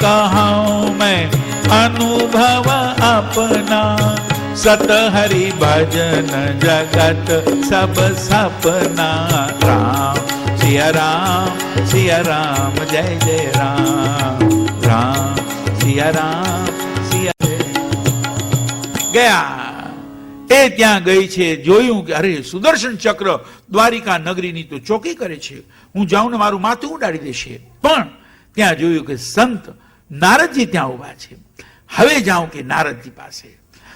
कहूँ मैं अनुभव अपना, सत हरि भजन जगत सब सपना। राम सिया राम जय जय राम, राम સિયા ગયા. એ ત્યાં ગઈ છે, જોયું કે અરે સુદર્શન ચક્ર દ્વારિકા નગરીની તો ચોકી કરે છે, હું જાઉં ને મારું માથું ઉડાડી દેશે. પણ ત્યાં જોયું કે સંત નારદજી ત્યાં ઉભા છે. હવે જાઉં કે નારદજી પાસે,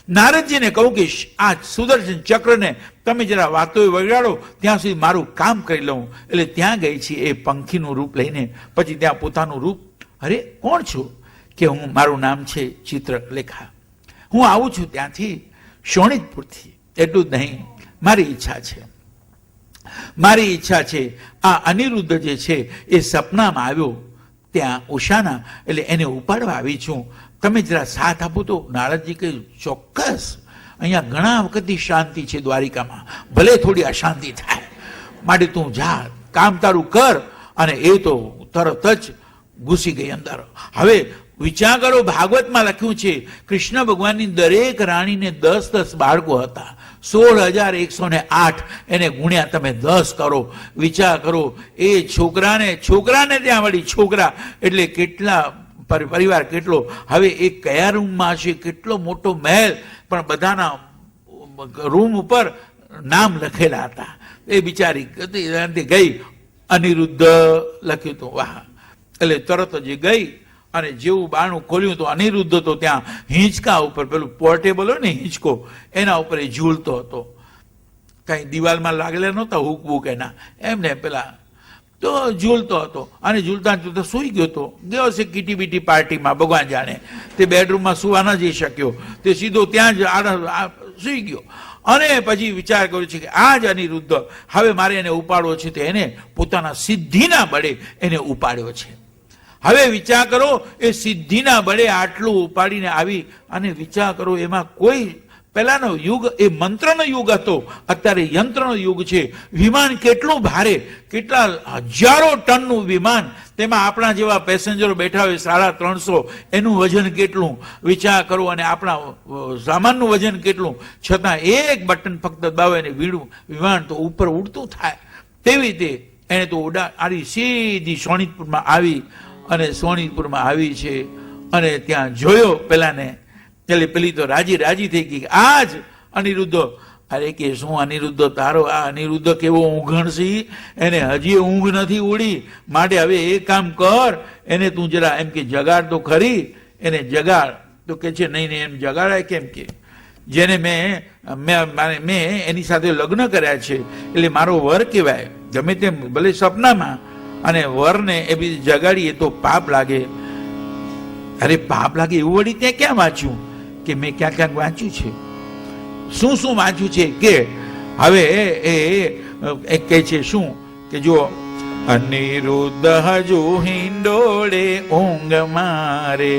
નારદજીને કહું કે આ સુદર્શન ચક્રને તમે જરા વાતો વગાડો, ત્યાં સુધી મારું કામ કરી લઉં. એટલે ત્યાં ગઈ છે એ પંખીનું રૂપ લઈને. પછી ત્યાં પોતાનું રૂપ, અરે કોણ છું? કે હું, મારું નામ છે ચિત્રલેખા, હું આવું છું ત્યાંથી શોણિતપુરથી. એટલું જ નહીં, મારી ઈચ્છા છે આ અનિરુદ્ધ જે છે એ સપનામાં આવ્યો ત્યાં ઉષાના, એટલે એને ઉપાડવા આવી છું, તમે જરા સાથ આપો તો. નારદજી કહ્યું ચોક્કસ, અહીંયા ઘણા વખતથી શાંતિ છે દ્વારિકામાં, ભલે થોડી અશાંતિ થાય, માટે તું જા, કામ તારું કર. અને એ તો તરત જ ઘૂસી ગઈ અંદર. હવે વિચાર કરો, ભાગવતમાં લખ્યું છે કૃષ્ણ ભગવાનની દરેક રાણીને 10 બાળકો હતા, 16,108. એને ગુણ્યા તમે 10 કરો, વિચાર કરો. એ છોકરાને ત્યાં વળી છોકરા એટલે કેટલા પરિવાર કેટલો. હવે એ કયા રૂમમાં હશે, કેટલો મોટો મહેલ, પણ બધાના રૂમ ઉપર નામ લખેલા હતા. એ બિચારી ગઈ, અનિરુદ્ધ લખ્યું હતું, વાહ. એટલે તરત જ ગઈ અને જેવું બારણું ખોલ્યું તો અનિરુદ્ધ તો ત્યાં હિંચકા ઉપર, પેલું પોર્ટેબલ હોય ને હિંચકો, એના ઉપર એ ઝૂલતો હતો. કઈ દિવાલમાં લાગેલા નહોતા હુક બુક એના, એમને પેલા તો ઝૂલતો હતો. અને ઝૂલતા ઝૂલતા સૂઈ ગયો છે કીટી બીટી પાર્ટીમાં, ભગવાન જાણે. તે બેડરૂમમાં સુવા ન જઈ શક્યો, તે સીધો ત્યાં જ સૂઈ ગયો. અને પછી વિચાર કર્યો છે કે આ જ અનિરુદ્ધ, હવે મારે એને ઉપાડવો છે. તો એને પોતાના સિદ્ધિના બળે એને ઉપાડ્યો છે. હવે વિચાર કરો, એ સિદ્ધિના બળે આટલું ઉપાડીને આવી. અને વિચાર કરો, એમાં કોઈ પહેલાનો યુગ એ મંત્રનો યુગ હતો, અત્યારે યંત્રનો યુગ છે. વિમાન કેટલું ભારે, કેટલા હજારો ટનનું વિમાન, તેમાં આપણા જેવા પેસેન્જરો બેઠા હોય 350, એનું વજન કેટલું વિચાર કરો. અને આપણા સામાનનું વજન કેટલું, છતાં એક બટન ફક્ત દબાવે ને વિમાન તો ઉપર ઉડતું થાય. તેવી રીતે એને તો આડી સીધી શોણિતપુરમાં આવી. અને શોણિતપુરમાં આવી છે અને ત્યાં જોયો પેલાને, એટલે પેલી તો રાજી થઈ ગઈ, આ જ અનિરુદ્ધ. અરે કે શું અનિરુદ્ધ, તારો આ અનિરુદ્ધ કેવો ઊંઘણસી, એને હજી ઊંઘ નથી ઉડી, માટે હવે એ કામ કર, એને તું જરા એમ કે જગાડ તો ખરી, એને જગાડ. તો કે છે નહીં એમ જગાડાય કેમ? કે જેને મેં એની સાથે લગ્ન કર્યા છે, એટલે મારો વર કહેવાય, ગમે તેમ ભલે સપનામાં. અને વરને એ બી જગાડીએ તો પાપ લાગે. અરે પાપ લાગે એવું વળી ત્યાં ક્યાં વાંચ્યું? કે મેં ક્યાંક વાંચ્યું છે. શું વાંચ્યું છે? કે હવે એ કહે છે શું કે જો અનિરુદ્ધ હજુ હિંડોળે ઊંઘ મારે,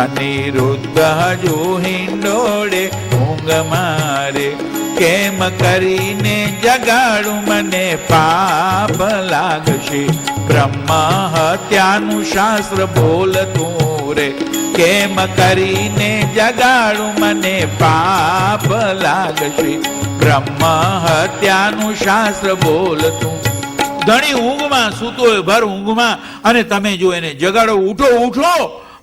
અનિરુદ્ધ હજુ હિંડોળે ઊંઘ મારે, કેમ કરીને જગાડું મને પાપ લાગશે, બ્રહ્મ હત્યાનું શાસ્ત્ર બોલતું રે, કેમ કરીને જગાડું મને પાપ લાગશે, બ્રહ્મ હત્યાનું શાસ્ત્ર બોલતું. ધણી ઊંઘમાં સૂતો હોય, ભર ઊંઘમાં, અને તમે જો એને જગાડો, ઉઠો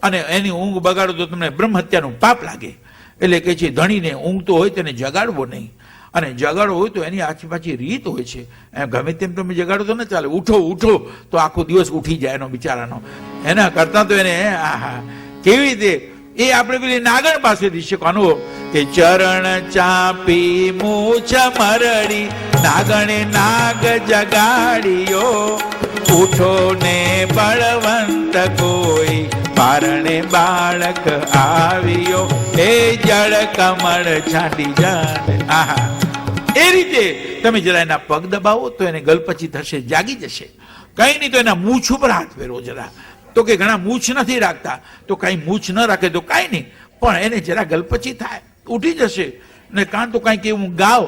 અને એની ઊંઘ બગાડો તો તમને બ્રહ્મ હત્યાનું પાપ લાગે. એટલે કે છે ધણીને ઊંઘતો હોય તેને જગાડવો નહીં, અને જગાડો હોય તો એની આછી પાછી રીત હોય છે. એમ ગમે તેમ તમે જગાડો તો ન ચાલે, ઉઠો તો આખો દિવસ ઉઠી જાય એનો બિચારાનો. એના કરતા તો એને આહા કેવી રીતે એ આપણે પેલી નાગણ પાસેથી શીખવાનું કે ચરણ ચાપી મૂછ મરડી, નાગણે નાગ જગાડ્યો, ઉઠો ને બળવંત કોઈ, પારણે બાળક આવ્યો, એ જળ કમળ છાંડી જાણે. આહા એ રીતે તમે જરા એના પગ દબાવો તો એને ગલપચી થશે, જાગી જશે. કઈ નહીં તો એના મૂછ ઉપર હાથ ફેરવો જરા. તો કે ઘણા મૂછ નથી રાખતા, તો કઈ મૂછ ન રાખે તો કાંઈ નહીં, પણ એને જરા ગલપચી થાય, ઉઠી જશે. ને કાં તો કાંઈક એવું ગાવ,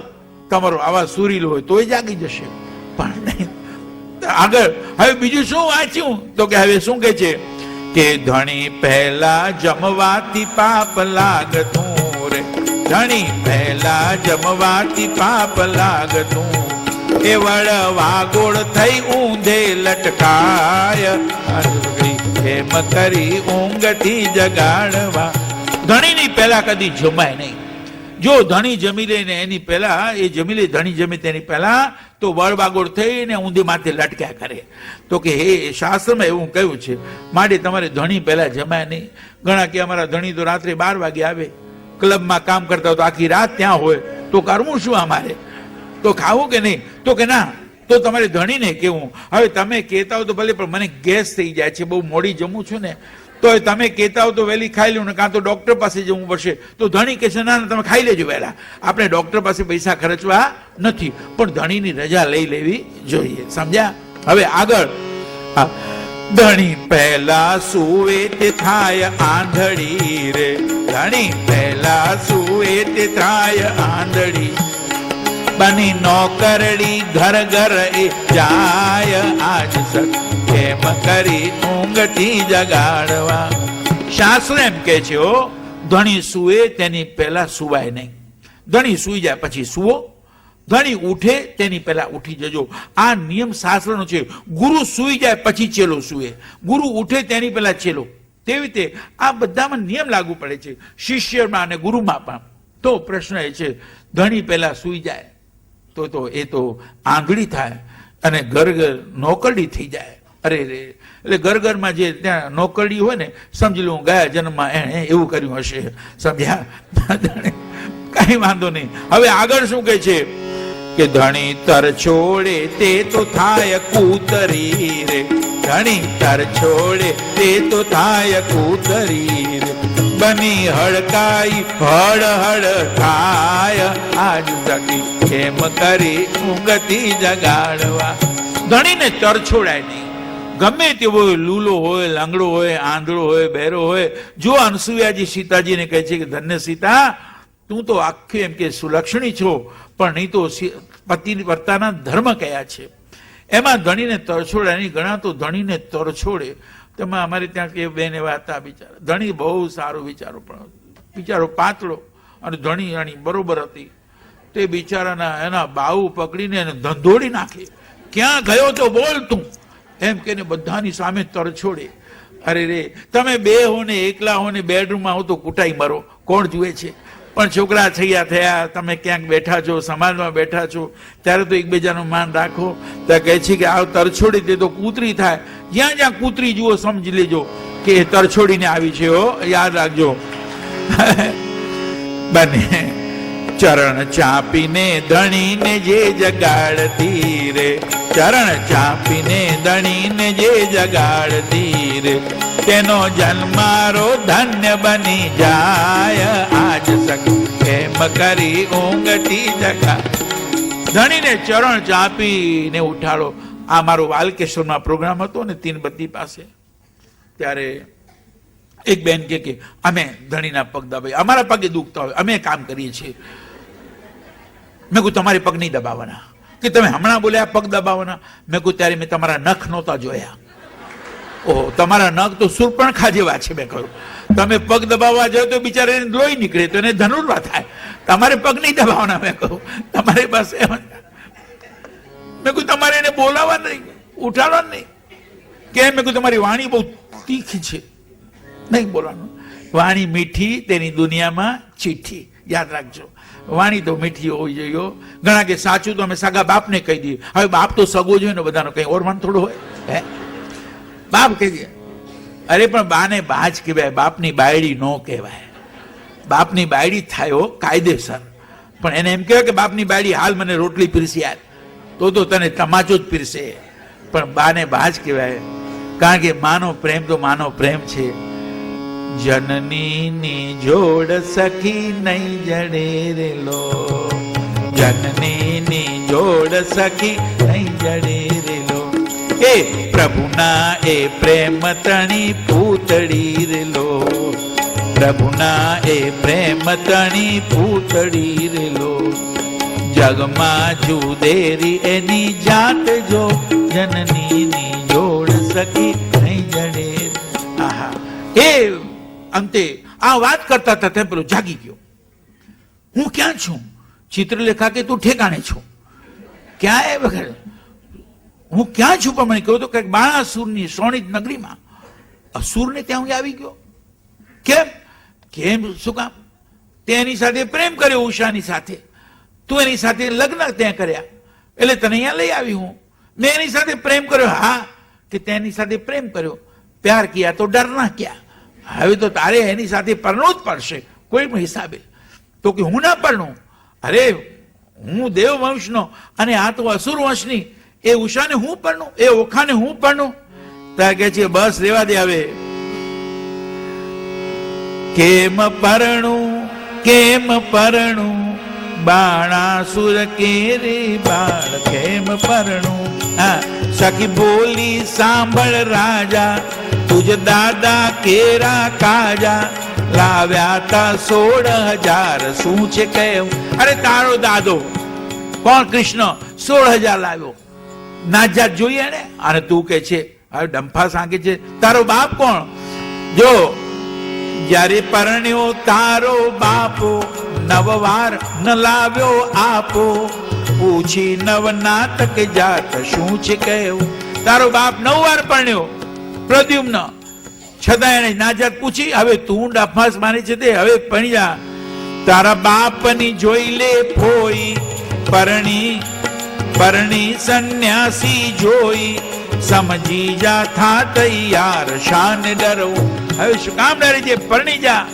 તમારો આવાજ સુરીલો હોય તો એ જાગી જશે. પણ નહીં આગળ હવે બીજું શું વાંચ્યું? તો કે હવે શું કે છે કે ધણી પહેલા જમવાથી પાપ લાગતું રે, ધણી પહેલા જમવાથી પાપ લાગતું, એ વળવા ગોળ થઈ ઊંધે લટકાય, એમ કરી ઊંઘથી જગાડવા. ધણીની પહેલા કદી જમાય નહીં. જો ધણી જમી લે ને એની પહેલા એ જમી લે, ધણી જમે તેની પહેલા તો વળવાગોળ થઈને ઊંધી માથે લટક્યા કરે. તો કે હે શાસ્ત્રમાં એવું કહ્યું છે માટે તમારે ધણી પહેલા જમાય નહીં. ઘણા કે અમારા ધણી તો રાત્રે 12 વાગે આવે, ક્લબમાં કામ કરતા હોય તો આખી રાત ત્યાં હોય, તો કરવું શું અમારે? તો ખાવું કે નહીં? તો કે ના, તો તમારે ધણીને કેવું. હવે તમે કહેતા હો તો ભલે, પણ મને ગેસ થઈ જાય છે, બહુ મોડી જમું છું ને, તો તમે કહેતા હો તો વહેલી ખાઈ લો ને, કાં તો ડોક્ટર પાસે જવું પડશે. તો ધણી કહેશે ના તમે ખાઈ લેજો વહેલા, આપણે ડોક્ટર પાસે પૈસા ખર્ચવા નથી. પણ ધણીની રજા લઈ લેવી જોઈએ. સમજ્યા? હવે આગળ, ધણી પહેલા સુવે તે થાય આંધળી રે, ધણી પહેલા સુવે તે થાય આંધળી, બની નોકરડી ઘર ઘર એ જાય, આજ સક કેમ કરી ઊંઘથી જગાડવા. શાસ્ત્ર એમ કે છે ધણી સુવે તેની પહેલા સુવાય નહીં. ધણી સુઈ જાય પછી સુવો, ધણી ઉઠે તેની પહેલા ઉઠી જજો. આ નિયમ શાસ્ત્રનો છે. ગુરુ સુઈ જાય પછી ચેલો સુવે, ગુરુ ઉઠે તેની પહેલા ચેલો. તેવી રીતે આ બધામાં નિયમ લાગુ પડે છે, શિષ્યમાં અને ગુરુમાં પણ. તો પ્રશ્ન એ છે, ધણી પહેલા સુઈ જાય તો એ તો આંગળી થાય અને ઘર ઘર નોકરડી થઈ જાય. અરે રે, એટલે ઘર ઘરમાં જે ત્યાં નોકરડી હોય ને, સમજી લો ગયા જન્મમાં એણે એવું કર્યું હશે. સમજ્યા? કઈ વાંધો નહીં. હવે આગળ શું કહે છે કે ધણી તર છોડે તે તો થાય કૂતરી રે, ધણી તર છોડે તે તો થાય કૂતરી રે, બની હડકાઈ હળ હળ થાય, આજ સકી કેમ કરી ઊંઘથી જગાડવા. ધણીને તર છોડાય નહીં. ગમે તેવો લૂલો હોય, લાંગડો હોય, આંધળો હોય, બહેરો હોય. જો અનસુયાજી સીતાજીને કહે છે કે ધન્ય સીતા, તું તો આખી એમ કે સુલક્ષણી છો, પણ નહીં તો પતિ વર્તાના ધર્મ કયા છે. એમાં ધણીને તરછોડે નહીં. ઘણા તો ધણીને તરછોડે. તેમાં અમારે ત્યાં કે બેન એવા હતા બિચારા, ધણી બહુ સારો વિચારો, પણ બિચારો પાતળો અને ધણી અણી બરોબર હતી. તે બિચારાના એના બાહુ પકડીને એને ધંધોડી નાખે. ક્યાં ગયો તો બોલ તું, એમ કે બધાની સામે તરછોડે. અરે રે, તમે બે હો ને એકલા હો ને બેડરૂમમાં હો તો કુટાઈ મરો, કોણ જુએ છે? પણ છોકરા થયા, તમે ક્યાંક બેઠા છો, સમાજમાં બેઠા છો, ત્યારે તો એકબીજાનું માન રાખો. ત્યાં કહે છે કે આ તરછોડી દે તો કૂતરી થાય. જ્યાં જ્યાં કૂતરી જુઓ સમજી લેજો કે તરછોડીને આવી છે. યાદ રાખજો. બને ચરણ ચાપીને ધણીને જે જગાડતી રે, ચરણ ચાપીને ધણીને જે જગાડતી રે, તેનો જન્મારો ધન્ય બની જાય, આજ સકી કેમ કરી ઊંઘથી જગા. ધણીને ચરણ ચાપીને ઉઠાડો. આ મારો વાલકેશ્વરમાં પ્રોગ્રામ હતો ને તીનબત્તી પાસે, ત્યારે એક બેન કે અમે ધણીના પગ દબાવી, અમારા પગે દુખતા હોય, અમે કામ કરીએ છીએ. મેં કહ્યું તમારે પગ નહીં દબાવવાના. કે તમે હમણાં બોલ્યા પગ દબાવવાના. મેં કહ્યું ત્યારે મેં તમારા નખ નહોતા જોયા. ઓહો, તમારા નખ તો સુરપણખા જેવા છે. મેં કહ્યું તમે પગ દબાવવા જાઓ તો બિચારાને લોહી નીકળે, તો એને ધનુર્વા થાય. તમારે પગ નહીં દબાવવાના. મેં કહ્યું તમારે પાસે. મેં કહ્યું તમારે એને બોલાવવા નહીં, ઉઠાડવા નહીં. કેમ? મેં કહ્યું તમારી વાણી બહુ તીખી છે, નહીં બોલવાનું. વાણી મીઠી તેની દુનિયામાં ચીઠી. યાદ રાખજો, વાણી તો મીઠી હોવી જોઈએ. ઘણા કે સાચું તો અમે સગા બાપને કહી દઈએ. હવે બાપ તો સગો જોઈએ ને બધાનો, કઈ ઓરમાન થોડું હોય હે? બાપ કહી દે. અરે પણ બાને બા જ કહેવાય, બાપની બાયડી નો કહેવાય. બાપની બાયડી થાય કાયદેસર, પણ એને એમ કહેવાય કે બાપની બાયડી હાલ મને રોટલી પીરસી આપ, તો તને તમાચો જ પીરસે. પણ બાને બા જ કહેવાય, કારણ કે માનો પ્રેમ તો માનો પ્રેમ છે. જનની જોડ સખી નહીં જડે રેલો, જનની જોડ સખી નહીં જડે રેલો, એ પ્રભુના એ પ્રેમ તણી પૂતળી રેલો, પ્રભુના એ પ્રેમ તણી પૂતળી રેલો, જગમાં જુદેરી એની જાત જો, જનની જોડ સખી નહીં જડે. આહા, એ અંતે આ વાત કરતા હતા તે પેલો જાગી ગયો. હું ક્યાં છું? ચિત્રલેખા કે તું ઠેકાણે છો? ક્યાં એ વખત હું ક્યાં છું? પણ મને કહ્યું તો કંઈક બાણાસુરની સોણિત નગરીમાં. અસુરને ત્યાં હું આવી ગયો. કેમ? કેમ શું કામ? તેની સાથે પ્રેમ કર્યો ઉષાની સાથે. તું એની સાથે લગ્ન ત્યાં કર્યા એટલે તને અહીંયા લઈ આવી હું. મેં એની સાથે પ્રેમ કર્યો. હા, કે તેની સાથે પ્રેમ કર્યો. પ્યાર કિયા તો ડરના ક્યાં? હવે તો તારે એની સાથે પરણવું જ પડશે કોઈ પણ હિસાબે. તો કે હું ના પરણું? અરે હું દેવ વંશનો અને આ તો અસુર વંશની. એ ઉષાને હું પરણું? એ ઓખાને હું પરણું? ત્યાં કે છે બસ રેવા દે હવે. કેમ પરણું બાણાસુર કેરી બાળ કેમ પરણું. હા, સખી બોલી સાંભળ રાજા, તુજ દાદા કેરા કાજા, લાવ્યા તા 16,000 શું છે કેવું? અરે તારો દાદો કોણ? કૃષ્ણ 16,000 લાવ્યો. નાજાત જોઈએ ને. અને તું કે છે હવે ડંફા સાંગે છે તારો બાપ કોણ? જો જ્યારે પરણ્યો તારો બાપો, નવવાર ન લાવ્યો આપો, પૂછી નવનાથ કે જાત શું છે કેવું? તારો બાપ 9 વાર પરણ્યો પ્રદ્યુમ્ન, છતાં એને નાજાત પૂછી. હવે તું ડફાસ માની છે તે હવે પરણી જા. તારા બાપની જોઈ લે ફોઈ, પરણી સંન્યાસી જોઈ, સમજી જા થા તૈયાર શાને ડરવું. હવે શું કામ ડરે છે? પરણી જા.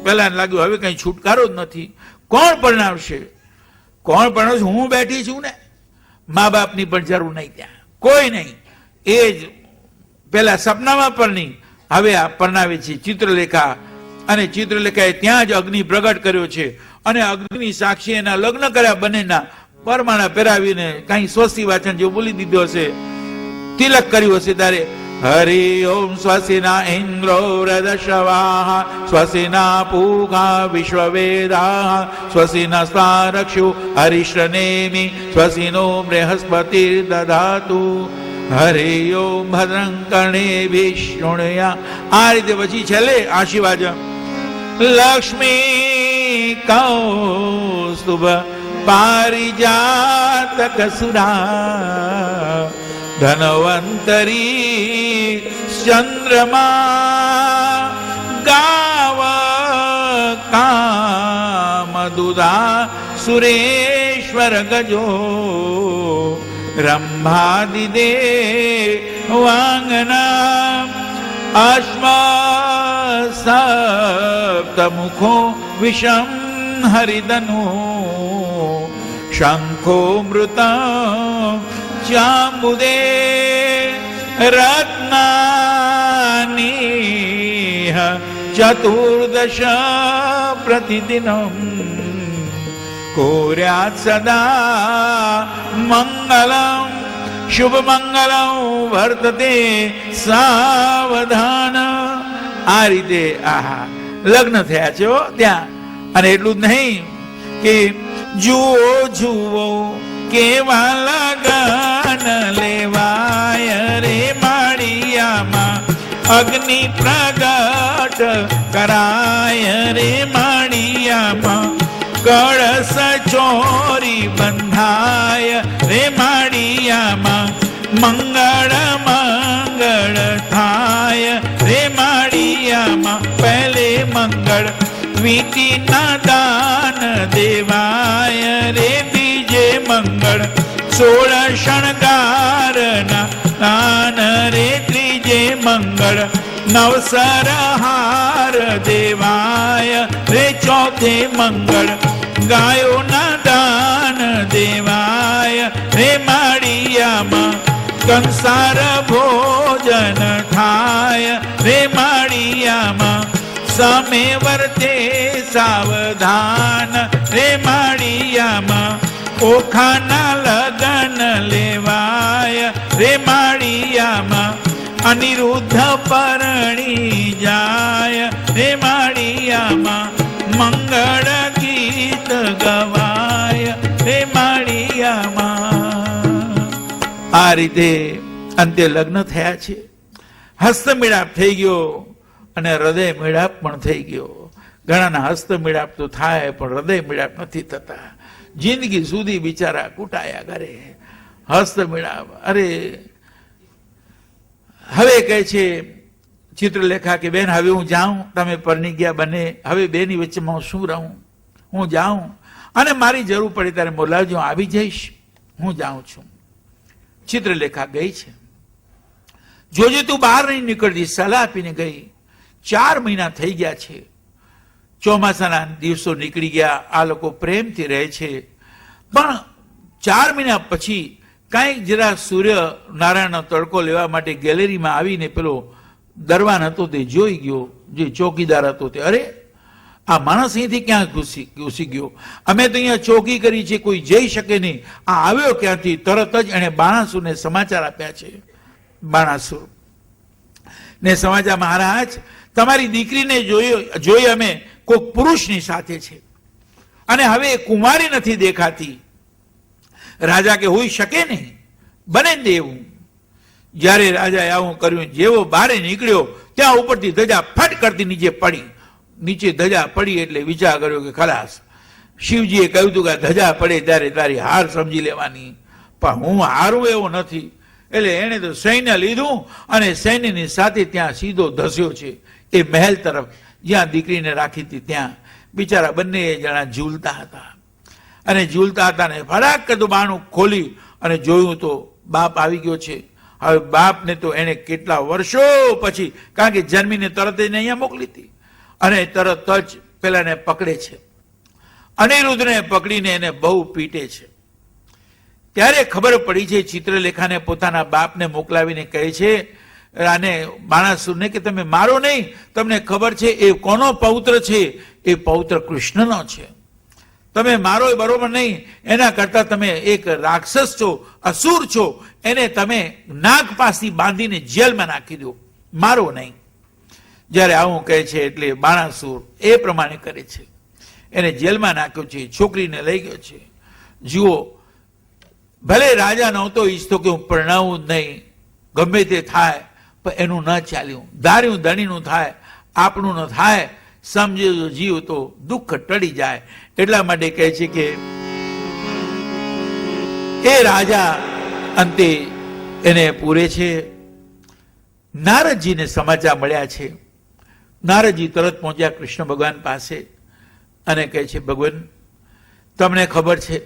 પેલા લાગ્યું હવે કઈ છુટકારો જ નથી. કોણ પરણાવશે? કોણ પરણાવશે? હું બેઠી છું ને. મા બાપની પણ જરૂર નહીં, ત્યાં કોઈ નહીં. એ જ પેલા સપનામાં પરણી, હવે આ પરણાવે છે ચિત્રલેખા. અને ચિત્રલેખાએ ત્યાં જ અગ્નિ પ્રગટ કર્યો છે અને અગ્નિની સાક્ષી એના લગ્ન કર્યા બંનેના. પરમાણા પહેરાવીને કઈ સ્વસ્તિ વાચન જેવું બોલી દીધો હશે, તિલક કર્યું હશે. ત્યારે હરિ ઓમ સ્વસ્તિના ઇન્દ્રો વૃદશ્રવાઃ, સ્વસ્તિના પૂગા વિશ્વવેદાઃ, સ્વસ્તિના સ્વારક્ષુ હરિશ્રનેમિ, સ્વસ્તિનો બૃહસ્પતિર્દધાતુ. હરિ ઓમ ભદ્રં કર્ણેભિઃ શૃણુયા. આ રીતે પછી છેલ્લે આશીર્વાદ. લક્ષ્મી કૌસ્તુભ પારિજાતક સુરા, ધનવંતરી ચંદ્રમા, ગાવ કામદુદા સુરેશ્વર ગજો, રંભાદિદે વાંગના, અશ્મ સપ્તમુખો વિષમ હરિદનો, શંખો મૃતં ચાંબુદે, રત્નાની ચતુર્દશ પ્રતિદિનમ, કોર્યાત સદા મંગલમ, શુભ મંગલમ વર્તતે સાવધાન. આ રીતે આહા લગ્ન થયા છે ત્યાં. અને એટલું જ નહીં કે જુઓ કેવા લગન લેવાય રે માળિયામાં, અગ્નિ પ્રગટ કરાય રે માળિયામાં, કળશ ચોરી બંધાય રે માળિયામાં, મંગળ મંગળ થાય રે માળિયામાં. પહેલે મંગળ વીટીના દાન દેવાય રે, બીજે મંગળ 16 શણગારના દાન રે, ત્રીજે મંગળ નવસરહાર દેવાય રે, ચોથે મંગળ ગાયોના દાન દેવાય રે માળિયામાં, કંસાર ભોજન થાય રે માળિયામાં, સમે વર્તે સાવધાન રે માળિયામાં, ઓખાના લગન લેવાય રે માળિયામાં, અનિરુદ્ધ પરણી જાય રે માળિયામાં, મંગળ ગીત ગવાય રે માળિયામાં. આ રીતે અંતે લગ્ન થયા છે. હસ્તમેળાપ થઈ ગયો અને હૃદય મેળાપ પણ થઈ ગયો. ઘણાના હસ્ત મેળાપ તો થાય પણ હૃદય મેળાપ નથી થતા. જિંદગી સુધી બિચારા કૂટાયા કરે. હસ્ત મેળાપ, અરે હવે કહે છે ચિત્રલેખા કે બેન હવે હું જાઉં, તમે પરણી ગયા બંને, હવે બેની વચ્ચેમાં હું શું રહું, હું જાઉં અને મારી જરૂર પડે ત્યારે બોલાવજો, હું આવી જઈશ, હું જાઉં છું. ચિત્રલેખા ગઈ છે. જોજે તું બહાર નહીં નીકળતી, સલાહ આપીને ગઈ. 4 મહિના થઈ ગયા છે. ચોમાસાના દિવસો નીકળી ગયા, આ લોકો પ્રેમથી રહે છે. પણ 4 મહિના પછી કાંઈક જરા સૂર્ય નારાયણનો તડકો લેવા માટે ગેલેરીમાં આવીને પેલો દરવાન હતો તે જોઈ ગયો, જે ચોકીદાર હતો તે, અરે આ માણસ અહીંથી ક્યાં ઘૂસી ગયો, અમે તો અહીંયા ચોકી કરી છે, કોઈ જઈ શકે નહીં, આ આવ્યો ક્યાંથી? તરત જ એણે બાણાસુરને સમાચાર આપ્યા છે. બાણાસુર ને સમાચાર, મહારાજ તમારી દીકરીને જોઈ અમે કોઈક પુરુષની સાથે છે અને હવે એ કુમારી નથી દેખાતી. રાજા કે હોઈ શકે નહીં, બને જ એવું. જ્યારે રાજાએ આવું કર્યું, જેવો બારે નીકળ્યો ત્યાં ઉપરથી ધજા ફટ કરતી નીચે પડી. નીચે ધજા પડી એટલે વિચાર કર્યો કે ખલાસ. શિવજીએ કહ્યું હતું કે ધજા પડે ત્યારે તારી હાર સમજી લેવાની, પણ હું હારું એવો નથી. એટલે એણે તો સૈન્ય લીધું અને સૈન્યની સાથે ત્યાં સીધો ધસ્યો છે એ મહેલ તરફ જ્યાં દીકરીને રાખી હતી ત્યાં. બિચારા બંને જણા ઝૂલતા હતા અને ઝૂલતા હતા ને ફરાક કરતું બાણું ખોલી અને જોયું તો બાપ આવી ગયો છે. હવે બાપને તો એને કેટલા વર્ષો પછી, કારણ કે જન્મીને તરત જ અહીંયા મોકલી હતી, અને તરત જ પેલાને પકડે છે. અનિરુદ્ધને પકડીને એને બહુ પીટે છે. ત્યારે ખબર પડી છે, ચિત્રલેખાને પોતાના બાપને મોકલાવીને કહે છે અને બાણાસુરને કે તમે મારો નહીં, તમને ખબર છે એ કોનો પૌત્ર છે? એ પૌત્ર કૃષ્ણનો છે. તમે મારો બરોબર નહીં, એના કરતા તમે એક રાક્ષસ છો, અસુર છો, એને તમે નાગપાસથી બાંધીને જેલમાં નાખી દો, મારો નહીં. જ્યારે આવું કહે છે એટલે બાણાસુર એ પ્રમાણે કરે છે. એને જેલમાં નાખ્યો છે, છોકરીને લઈ ગયો છે. જુઓ, ભલે રાજા નહોતો ઈચ્છતો કે હું પરણાવું જ નહીં, ગમે તે થાય, પણ એનું ન ચાલ્યું. ધાર્યું ધણીનું થાય, આપણું ન થાય. સમજે જીવ તો દુઃખ ટળી જાય. એટલા માટે કહે છે કે એ રાજા અંતે એને પૂરે છે. નારદજીને સમાચાર મળ્યા છે. નારદજી તરત પહોંચ્યા કૃષ્ણ ભગવાન પાસે અને કહે છે, ભગવાન તમને ખબર છે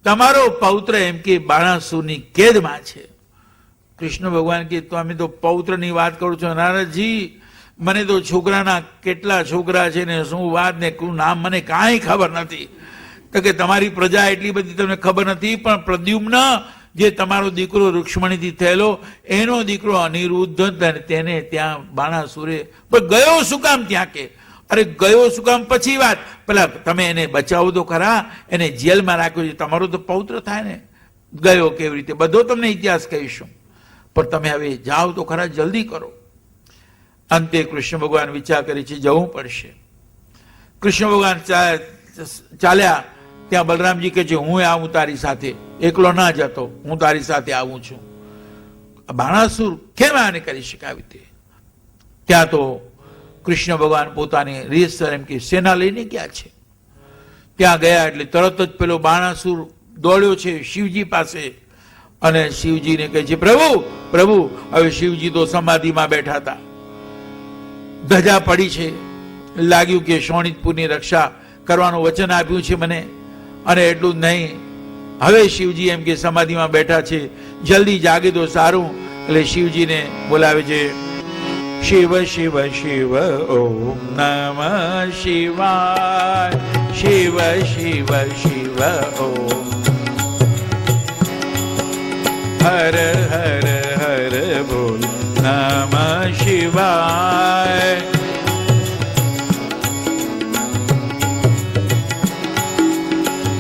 તમારો પૌત્ર એમ કે બાણાસુરની કેદમાં છે. કૃષ્ણ ભગવાન કે તો અમે તો પૌત્રની વાત કરું છો નારદજી, મને તો છોકરાના કેટલા છોકરા છે ને શું વાત ને નામ મને કાંઈ ખબર નથી. તો કે તમારી પ્રજા એટલી બધી તમને ખબર નથી, પણ પ્રદ્યુમ્ન જે તમારો દીકરો રૂક્ષ્મણીથી થયેલો, એનો દીકરો અનિરુદ્ધ તેને ત્યાં બાણાસુરે પણ ગયો શું કામ ત્યાં? કે અરે ગયો શું કામ પછી વાત, પેલા તમે એને બચાવો તો ખરા, એને જેલમાં રાખ્યો છે, તમારો તો પૌત્ર થાય ને. ગયો કેવી રીતે બધો તમને ઇતિહાસ કહીશું, પણ તમે હવે જાઓ તો ખરા, જલ્દી કરો. અંતે કૃષ્ણ ભગવાન વિચાર કરે છે જવું પડશે. કૃષ્ણ ભગવાન ચાલ્યા ત્યાં બલરામજી કહે છે હું આવું તારી સાથે, એકલો ના જતો, હું તારી સાથે આવું છું. બાણાસુર કેમ આને કરી શકે આવી રીતે? ત્યાં તો કૃષ્ણ ભગવાન પોતાની રીતસર એમ કે સેના લઈને ગયા છે. ત્યાં ગયા એટલે તરત જ પેલો બાણાસુર દોડ્યો છે શિવજી પાસે અને શિવજીને કહે છે પ્રભુ પ્રભુ. હવે શિવજી તો સમાધિમાં બેઠા હતા, ધજા પડી છે, લાગ્યું કે શોણિતપુરની રક્ષા કરવાનું વચન આપ્યું છે મને, અને એટલું જ નહીં, હવે શિવજી એમ કે સમાધિમાં બેઠા છે, જલ્દી જાગે તો સારું. એટલે શિવજીને બોલાવે છે, શિવ શિવ શિવ ઓમ નમઃ શિવાય, શિવ શિવ શિવ ઓમ, હર હર હર બોલ નમઃ શિવાય.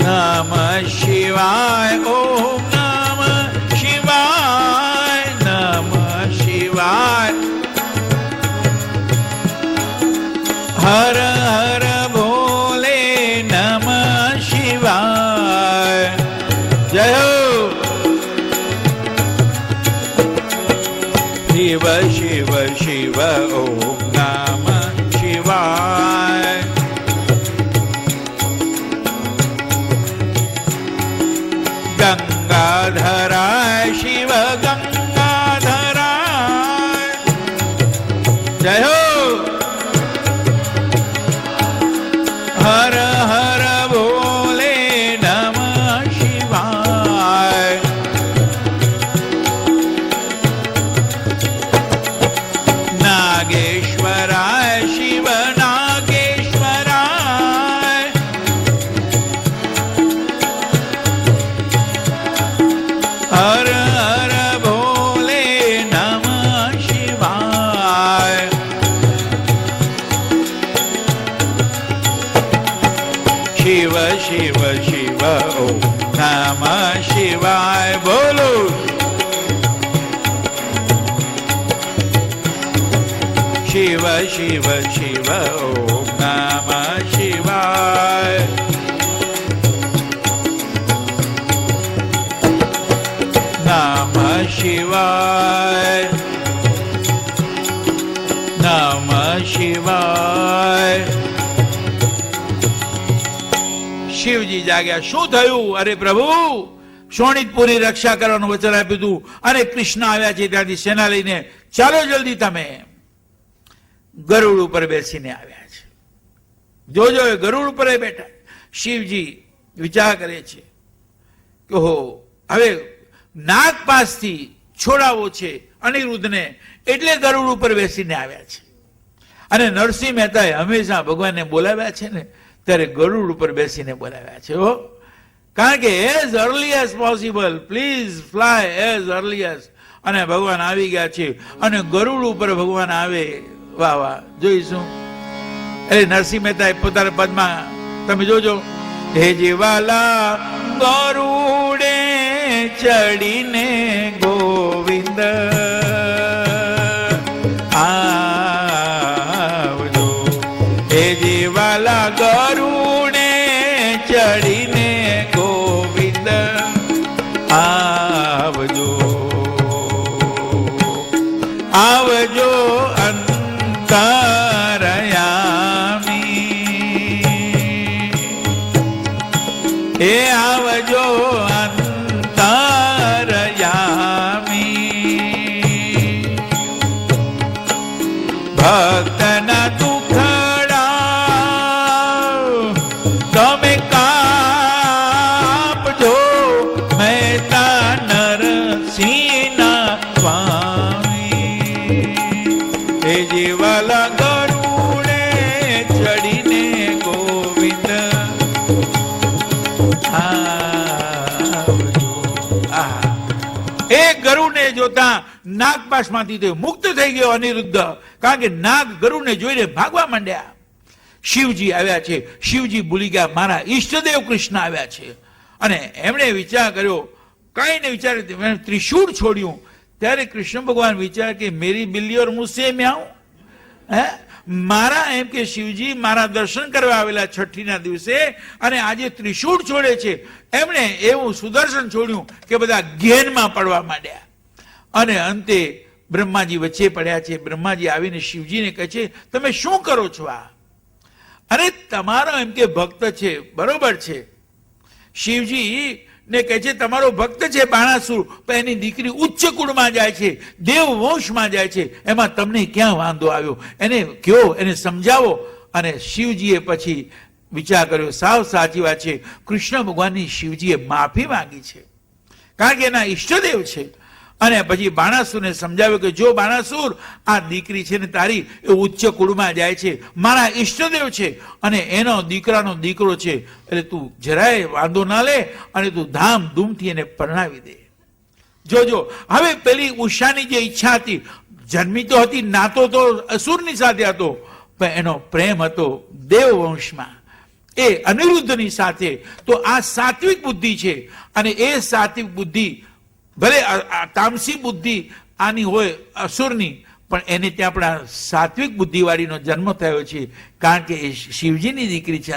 નમઃ શિવાય ઓમ નમઃ શિવાય, નમઃ શિવાય, હર હર ભોલે નમઃ શિવાય. જય હો. શિવ શિવ શિવ ઓમ શિવ શિવ ઓમ નમઃ શિવાય. બોલો શિવ શિવ શિવ ઓમ નમઃ શિવાય. નમઃ શિવાય નમઃ શિવાય. શિવજી જાગ્યા. શું થયું? અરે પ્રભુ, શોણિતપુરની રક્ષા કરવાનું વચન આપ્યું હતું અને કૃષ્ણ આવ્યા છે ત્યાંથી સેના લઈને. ચાલો જલ્દી. તમે ગરુડ ઉપર બેસીને આવ્યા છે. જોજો, એ ગરુડ ઉપર બેઠા. શિવજી વિચાર કરે છે કે હો, હવે નાગ પાસથી છોડાવો છે અનિરુદ્ધને, એટલે ગરુડ ઉપર બેસીને આવ્યા છે. અને નરસિંહ મહેતાએ હંમેશા ભગવાનને બોલાવ્યા છે ને, ત્યારે ગરુડ ઉપર બેસીને બોલાવ્યા છે. હો, કારણ કે as early as possible, please fly as early as. અને ભગવાન આવી ગયા છે અને ગરુડ ઉપર ભગવાન આવે. વાહ વાહ, જોઈશું. એટલે નરસિંહ મહેતાએ પોતાના પદમાં તમે જોજો, હે જીવાલા ગરુડે ચડીને ગોવિંદ આવજો. હે જીવાલા ગરુડે ચડીને ગોવિંદ આવજો. આવજો હે આવજો અંતરયામી. ભક્તના દુખડા તમે કાપજો, મહેતા નરસિંહના સ્વામી. હે જીવાલા ગરુડે ચડીને ગોવિંદ એ ગરુડને જોતા નાગપાશમાંથી તે મુક્ત થઈ ગયો અનિરુદ્ધ. કારણ કે નાગ ગરુડને જોઈને ભાગવા માંડ્યા. શિવજી આવ્યા છે. શિવજી ભૂલી ગયા મારા ઈષ્ટદેવ કૃષ્ણ આવ્યા છે. અને એમણે વિચાર કર્યો, કઈ ને વિચારે ત્રિશૂળ છોડ્યું. ત્યારે કૃષ્ણ ભગવાન વિચાર કે મેરી બિલ્લી ઓર મુझसे म्याऊं. હે, મારા એમ કે શિવજી મારા દર્શન કરવા આવેલા છઠ્ઠીના દિવસે અને આજે ત્રિશૂળ છોડે છે. એમણે એવું સુદર્શન છોડ્યું કે બધા ઘેનમાં પડવા માંડ્યા. અને અંતે બ્રહ્માજી વચ્ચે પડ્યા છે. બ્રહ્માજી આવીને શિવજીને કહે છે, તમે શું કરો છો આ? અરે તમારો એમ કે ભક્ત છે, બરોબર છે. શિવજી ને કહે છે તમારો ભક્ત છે બાણાસુર, પણ એની દીકરી ઉચ્ચ કુળમાં જાય છે, દેવ વંશમાં જાય છે, એમાં તમને ક્યાં વાંધો આવ્યો? એને કયો, એને સમજાવો. અને શિવજીએ પછી વિચાર કર્યો, સાવ સાચી વાત છે. કૃષ્ણ ભગવાનની શિવજીએ માફી માંગી છે, કારણ કે એના ઈષ્ટદેવ છે. અને પછી બાણાસુરને સમજાવ્યો કે જો બાણાસુર, આ દીકરી છે ને તારી એ ઉચ્ચ કુળમાં જાય છે, મારા ઈષ્ટદેવ છે અને એનો દીકરાનો દીકરો છે, એટલે તું જરાય વાંધો ના લે અને તું ધામધૂમથી એને પરણાવી દે. જોજો, હવે પેલી ઉષાની જે ઈચ્છા હતી, જન્મી તો હતી, નાતો તો અસુરની સાથે હતો, પણ એનો પ્રેમ હતો દેવવંશમાં, એ અનિરુદ્ધની સાથે. તો આ સાત્વિક બુદ્ધિ છે. અને એ સાત્વિક બુદ્ધિ ભલે તામસી બુદ્ધિ આની હોય અસુરની, પણ એને ત્યાં આપણા સાત્વિક બુદ્ધિવાળીનો જન્મ થયો છે, કારણ કે એ શિવજીની દીકરી છે.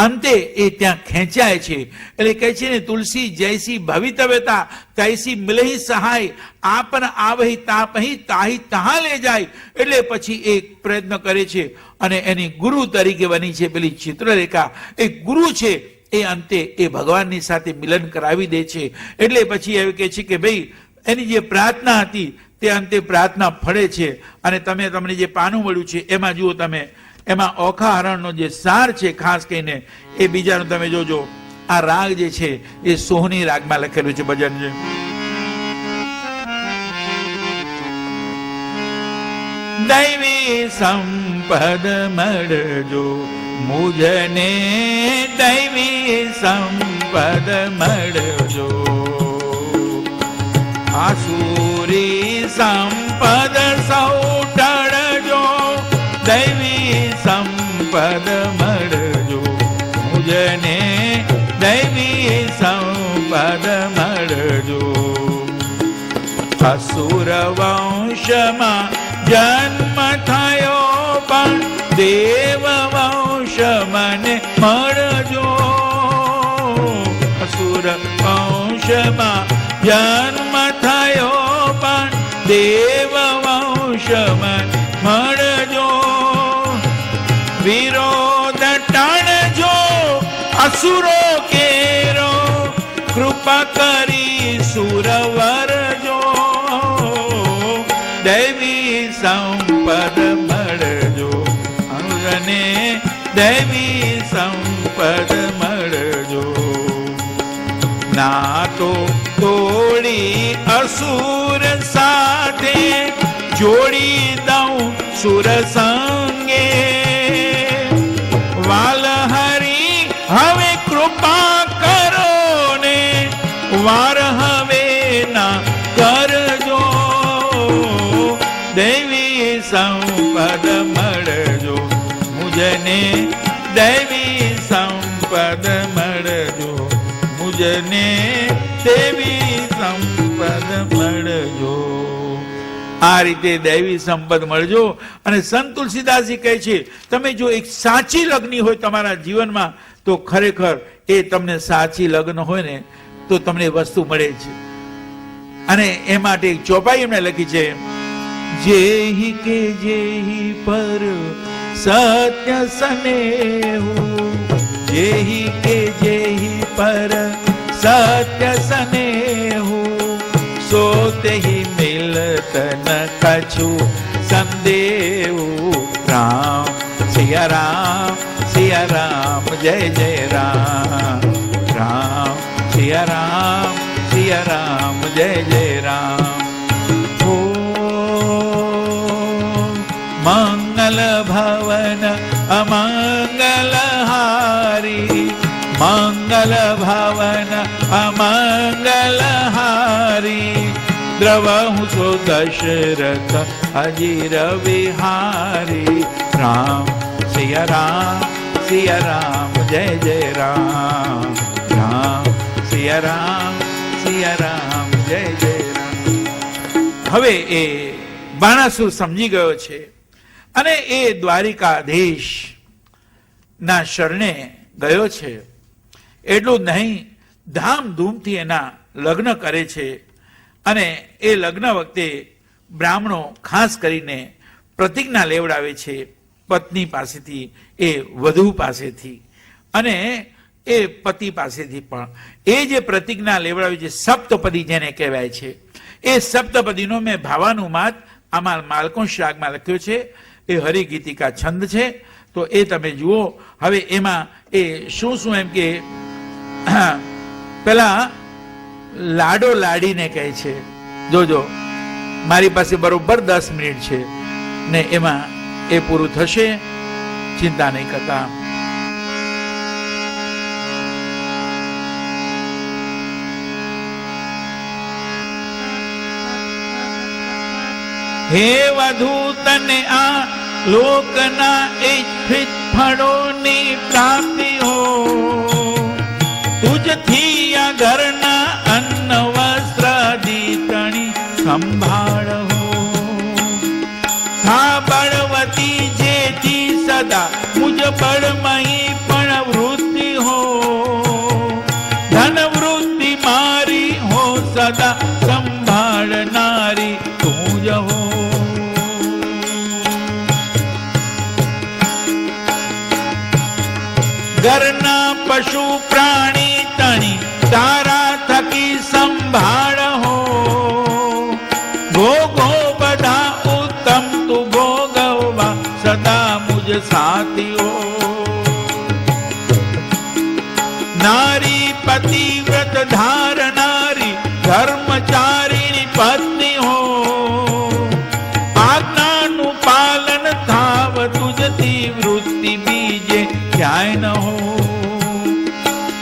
અંતે એ ત્યાં ખેંચાય છે. એટલે કહે છે ને, તુલસી જૈસી ભવિતવ્યતા તૈસી મિલહી સહાય, આપન આવહી તાપહી તાહી તહા લે જાય. એટલે પછી એ પ્રયત્ન કરે છે અને એની ગુરુ તરીકે બની છે પેલી ચિત્રરેખા. એ ગુરુ છે, એ અંતે એ ભગવાનની સાથે મિલન કરાવી દે છે. એટલે પછી એવું કહે છે કે ભાઈ એની જે પ્રાર્થના હતી તે અંતે પ્રાર્થના ફળે છે. અને તમને જે પાનું મળ્યું છે એમાં જુઓ તમે, એમાં ઓખા હરણનો જે સાર છે ખાસ કરીને એ બીજાનું તમે જોજો. આ રાગ જે છે એ સોહની રાગમાં લખેલું છે ભજન છે. દૈવી સંપદ મળજો મુજને, દૈવી સંપદ મળજો, આસુરી સંપદ સૌ ટળજો, દૈવી સંપદ મળજો મુજને દૈવી સંપદ મળજો. અસુર વંશમાં જન્મ થયો પણ દેવ વંશ મને મળજો. અસુર વંશમાં જન્મ થયો પણ દેવ વંશ મને મળજો. વિરોધ ટાણજો અસુરો કેરો કૃપા કરી સુરવરજો. દૈવી સંપદ મળજો અમને દૈવી સંપદ મળજો. ના તો તોડી અસુર સાથે જોડી દઉં સુર સંગે. વાલહરી હવે કૃપા કરો ને વાર હવે ના કરજો. દૈવી સંપદ મળજો મુજને દૈવી સંપદ મળજો. મુજને દેવી સંપદ મળજો. આ રીતે દૈવી સંપદ મળજો. અને સંત તુલસીદાસજી કહે છે તમે જો એક સાચી લગ્ની હોય તમારા જીવનમાં તો ખરેખર એ તમને સાચી લગ્ન હોય ને તો તમને વસ્તુ મળે છે. અને એ માટે એક ચોપાઈ એમણે લખી છે જેહી કે જેહી પર સત્ય સ્નેહુ. જેહી કે જેહી પર સત્ય સ્નેહુ સો તેહી મિલત ન કछु સંદેહુ. રામ સિયા રામ જય જય રામ. રામ સિયા રામ જય જય રામ. ઓ મંગલ ભવન અમંગલ હારી. મંગલ ભવન અમંગલ હારી. દ્રવહુ સો દશરથ અજીર વિહારી. રામ સિયા રામ જય જય રામ. રામ સિયા રામ જય જય રામ. હવે એ બાણાસુર સમજી ગયો છે અને એ દ્વારિકાધીશ ના શરણે ગયો છે. એટલું જ નહીં ધામધૂમથી એના લગ્ન કરે છે. અને એ લગ્ન વખતે બ્રાહ્મણો ખાસ કરીને પ્રતિજ્ઞા લેવડાવે છે પત્ની પાસેથી, એ વધુ પાસેથી અને એ પતિ પાસેથી પણ. એ જે પ્રતિજ્ઞા લેવડાવે છે સપ્તપદી જેને કહેવાય છે, એ સપ્તપદીનો મેં ભાવાનુવાદ આમાં માલકોશ રાગમાં લખ્યો છે. એ હરિગીતિકા છંદ છે, તો એ તમે જુઓ. હવે એમાં એ શું શું એમ કે પેલા લાડો લાડીને કહે છે. જોજો મારી પાસે બરોબર 10 મિનિટ છે ને એમાં એ પૂરું થશે, ચિંતા નહીં કરતા. હે વધુ તને આ લોકના ઈચ્છિત ફળોની પ્રાપ્તિ હો. તુજથી આ ઘરના અન્ન વસ્ત્ર દીતણી સંભાળ હો. થા બળવતી જેથી સદા મુજ બળમયી પણ વૃત્તિ હો. ધન વૃત્તિ મારી હો સદા સંભાળનારી તું જ હો. ઘરના પશુ પ્રાણી તણી તારા થકી સંભાળ હો. ભોગો બધા ઉત્તમ તું ભોગવવા સદા મુજ સાથીઓ. નારી પતિવ્રત ધારનારી ધર્મચારીની પત્ની હો. આજ્ઞાનું પાલન થાવ તુજથી વૃત્તિ બીજે ક્યાંય ન હો.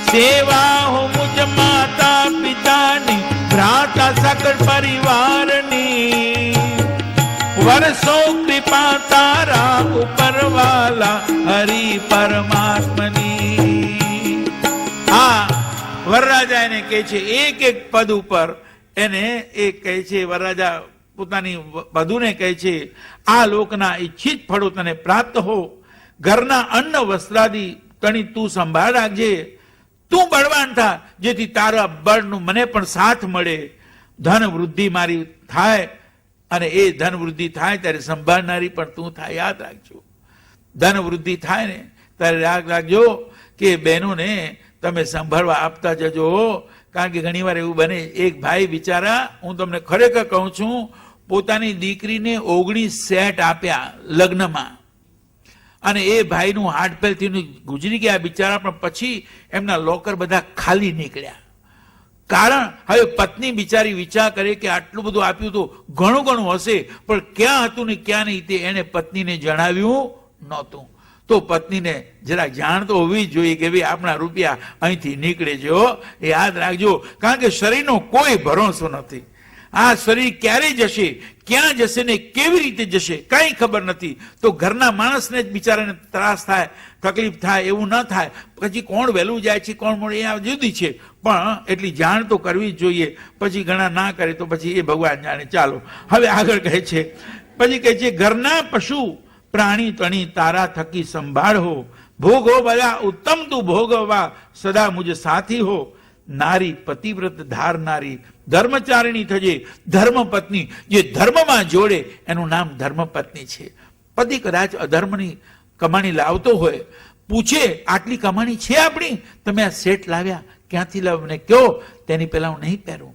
સેવા હો મુજ માતા પિતાની ભ્રાતા સકળ પરિવારની. વર્ષો કૃપા તારા ઉપરવાલા હરિ પરમાત્મની. આ કહે છે એક એક પદ ઉપર એને એ કહે છે, વરરાજા પોતાની વધુને કહે છે, આ લોકના ઈચ્છિત ફળો તને પ્રાપ્ત હો, ઘરના અન્ન વસ્ત્રાદિ તણી તું સંભાળ રાખજે, તું બળવાન થા જેથી તારા બળનું મને પણ સાથ મળે, ધન વૃદ્ધિ મારી થાય અને એ ધન વૃદ્ધિ થાય ત્યારે સંભાળનારી પણ તું થાય. યાદ રાખજો, ધન વૃદ્ધિ થાય ને ત્યારે યાદ રાખજો કે બહેનોને તમે સંભાળવા આપતા જજો. કારણ કે ઘણી વાર એવું બને, એક ભાઈ બિચારા, હું તમને ખરેખર કહું છું, પોતાની દીકરીને 19 સેટ આપ્યા લગ્નમાં અને એ ભાઈનું હાર્ટ ફેલથી ગુજરી ગયા બિચારા, પણ પછી એમના લોકર બધા ખાલી નીકળ્યા. કારણ હવે પત્ની બિચારી વિચાર કરે કે આટલું બધું આપ્યું તો ઘણું ઘણું હશે, પણ ક્યાં હતું ને ક્યાં નહીં તે એને પત્નીને જણાવ્યું નહોતું. તો પત્નીને જરા જાણ તો હોવી જ જોઈએ કે ભાઈ આપણા રૂપિયા અહીંથી નીકળે છે. એ યાદ રાખજો, કારણ કે શરીરનો કોઈ ભરોસો નથી. આ શરીર ક્યારે જશે, ક્યાં જશે ને કેવી રીતે જશે કઈ ખબર નથી. તો ઘરના માણસને જ બિચારાને ત્રાસ થાય, તકલીફ થાય, એવું ન થાય. પછી કોણ વહેલું જાય છે કોણ મોડું એ જુદી છે, પણ એટલી જાણ તો કરવી જ જોઈએ. પછી ઘણા ના કરે તો પછી એ ભગવાન જાણે. ચાલો હવે આગળ કહે છે, પછી કહે છે, ઘરના પશુ પ્રાણી તણી તારા થકી સંભાળો, ભોગો બધા ઉત્તમ તું ભોગવવા સદા મુજ સાથી હો, નારી પતિવ્રત ધારનારી ધર્મચારિણી થજે, ધર્મપત્ની જે ધર્મમાં જોડે એનું નામ ધર્મપત્ની છે. પતિ કદાચ અધર્મની કમાણી લાવતો હોય, પૂછે આટલી કમાણી છે આપણી, તમે આ સેટ લાવ્યા ક્યાંથી લાવ મને કહો, તેની પહેલા હું નહીં પહેરું.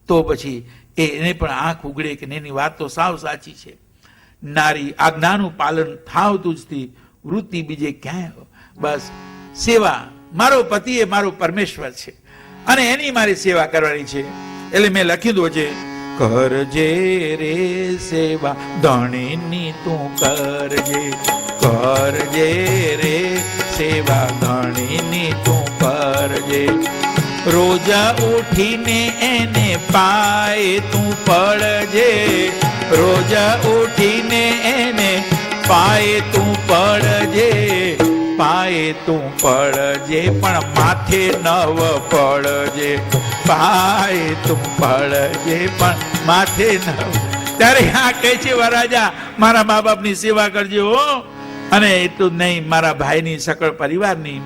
તો પછી એને પણ આંખ ઉગડે કે એની વાત તો સાવ સાચી છે. નારી આજ્ઞાનું પાલન થાવ તુજથી, વૃત્તિ બીજે ક્યાંય. બસ સેવા, મારો પતિ એ મારો પરમેશ્વર છે અને એની મારી સેવા કરવાની છે. એટલે મેં લખી દો છે, કરજે રે સેવા ધણીની તું કરજે, કરજે રે સેવા ધણીની તું કરજે, રોજા ઉઠીને એને પાય તું પડજે, રોજા ઉઠીને એને પાય તું પડજે, પાયે તું પડજે પણ માથે નવ પડજે, પાયે તું પડજે પણ માથે નવ. ત્યારે આ કહે છે, વરરાજા મારા મા બાપની સેવા કરજો હો, અને એટલું જ નહીં મારા ભાઈની સકળ પરિવારની,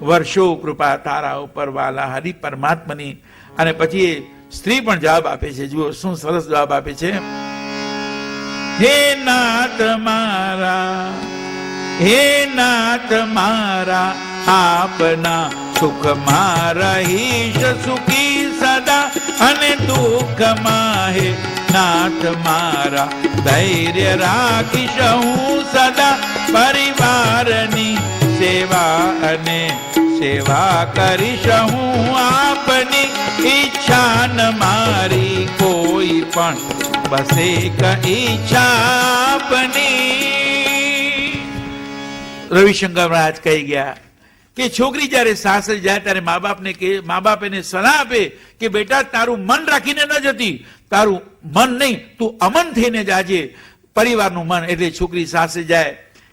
વર્ષો કૃપા તારા ઉપર વાલા હરિ પરમાત્માની. અને પછી સ્ત્રી પણ જવાબ આપે છે. જુઓ શું સરસ જવાબ આપે છે, હે નાથ મારા, હે નાથ મારા આપના સુખમાં રહીશ સુખી સદા, અને દુઃખમાં હે નાથ મારા ધૈર્ય રાખીશ હું સદા, પરિવારની સેવા અને સેવા કરીશ હું આપની, ઈચ્છા ન મારી કોઈ પણ બસ એક ઈચ્છા આપની. રવિશંકર મહારાજ કહી ગયા કે છોકરી જયારે સાસરે જાય ત્યારે મા બાપ એને સલાહ આપે કે બેટા તારું મન રાખીને ન જતી, તારું મન નહીં તું અમન થઈને જાજે, પરિવારનું મન. એટલે છોકરી સાસરે જાય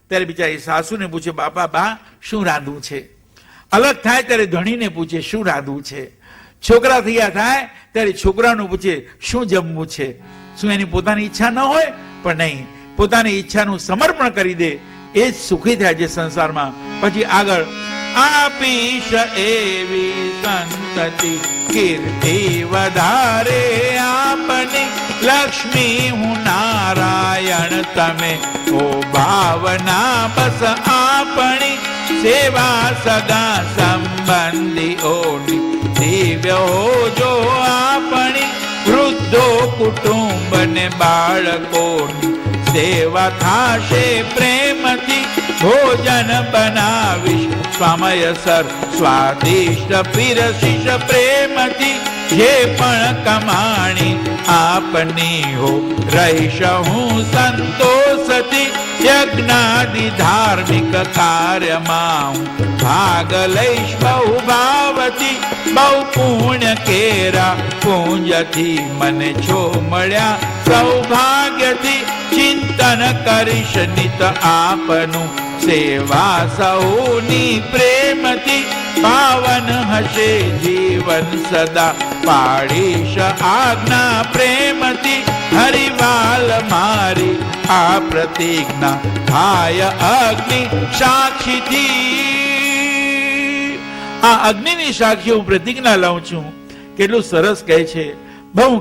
ત્યારે બિચારી સાસુને પૂછે, બાપા બા શું રાંધવું છે? અલગ થાય ત્યારે ધણીને પૂછે શું રાંધવું છે? છોકરા થયા થાય ત્યારે છોકરાનું પૂછે શું જમવું છે? શું એની પોતાની ઈચ્છા ન હોય? પણ નહીં, પોતાની ઈચ્છાનું સમર્પણ કરી દે, એ જ સુખી થાય છે સંસારમાં. પછી આગળ, આપીશ એવી સંતતિ કીર્તિ વધારે આપની, લક્ષ્મી હું નારાયણ તમે ઓ ભાવના બસ આપણી, સેવા સગા સંબંધીઓની દિવ્ય હોજો આપણી, વૃદ્ધો કુટુંબ ને બાળકોની સેવા થાશે પ્રેમથી, ભોજન બનાવીશ સમયસર સ્વાદિષ્ટ પીરસીશ પ્રેમથી, જે પણ કમાણી આપની હો રહીશ હું સંતોષથી, યજ્ઞાદિ ધાર્મિક કાર્યમાં હું ભાગ લઈશ બહુ ભાવથી, બહુ પુણ્ય કેરા પુંજથી મને છો મળ્યા સૌભાગ્યથી, ચિંતન કરીશ નિત આપનું સેવા સૌની પ્રેમથી પાવન હશે જીવન સદા. પાડીશ આજ્ઞા પ્રેમથી હરિવાલ મારી આ પ્રતિજ્ઞા થાય અગ્નિ સાક્ષીથી. આ અગ્નિની સાક્ષી હું પ્રતિજ્ઞા લઉં છું. કેટલું સરસ કહે છે, બહુ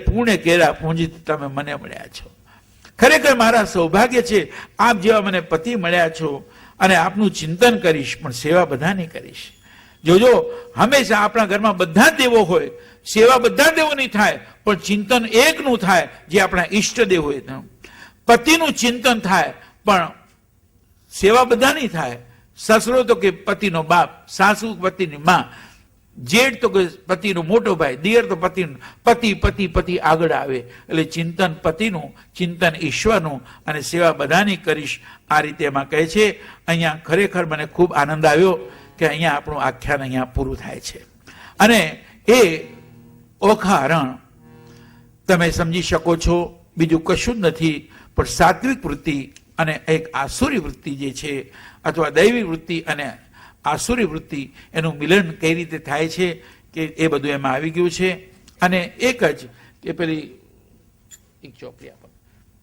પુણ્ય કેરા પૂંજી તમે મને મળ્યા છો. ખરેખર મારા સૌભાગ્ય છે આપ જેવા મને પતિ મળ્યા છો. અને આપનું ચિંતન કરીશ પણ સેવા બધાની કરીશ. જોજો હંમેશા આપણા ઘરમાં બધા દેવો હોય, સેવા બધા દેવોની થાય પણ ચિંતન એકનું થાય જે આપણા ઈષ્ટદેવ હોય. પતિનું ચિંતન થાય પણ સેવા બધાની થાય. સસરો તો કે પતિનો બાપ, સાસુ પતિની માં, જેઠ તો કે પતિનો મોટો ભાઈ, દિયર તો પતિનું. પતિ પતિ પતિ આગળ આવે. એટલે ચિંતન પતિનું, ચિંતન ઈશ્વરનું અને સેવા બધાની કરીશ. આ રીતે એમાં કહે છે. અહીંયા ખરેખર મને ખૂબ આનંદ આવ્યો કે અહીંયા આપણું આખ્યાન અહીંયા પૂરું થાય છે. અને એ ઓખા રણ તમે સમજી શકો છો, બીજું કશું જ નથી પણ સાત્વિક વૃત્તિ અને એક આસુરી વૃત્તિ જે છે, અથવા દૈવી વૃત્તિ અને આસુરી વૃત્તિ, એનું મિલન કઈ રીતે થાય છે કે એ બધું એમાં આવી ગયું છે. અને એક જ કે પેલી એક ચોપડી આપો,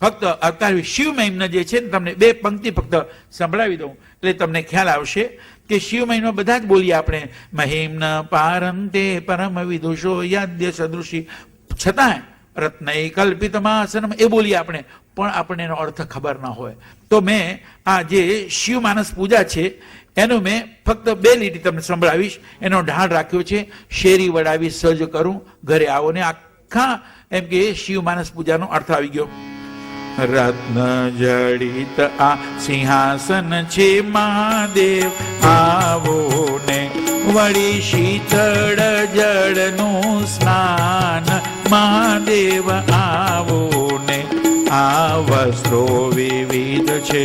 ફક્ત અત્યારે શિવ મહિમના જે છે ને, તમને બે પંક્તિ ફક્ત સંભળાવી દઉં એટલે તમને ખ્યાલ આવશે કે શિવ મહિમા બધા જ બોલીએ આપણે. મહિમ્ન પારંતે પરમ વિદુષો યાદ્ય સદૃશી, છતાંય રત્નૈ કલ્પિતમાસનમ એ બોલીએ આપણે, પણ આપણને એનો અર્થ ખબર ના હોય. તો મેં આ જે શિવ માનસ પૂજા છે એનું મેં ફક્ત બે લીટી તમને સંભળાવીશ. એનો ઢાળ રાખ્યો છે, શેરી વડાવી સજ કરું ઘરે આવો. ને આખા એમ કે શિવ માનસ પૂજાનો અર્થ આવી ગયો. રત્ન જડિત આ સિંહાસન છે મહાદેવ આવો ને, વળી શીતળ જળનું સ્નાન મહાદેવ આવો ને. આ વસ્ત્રો વિવિધ છે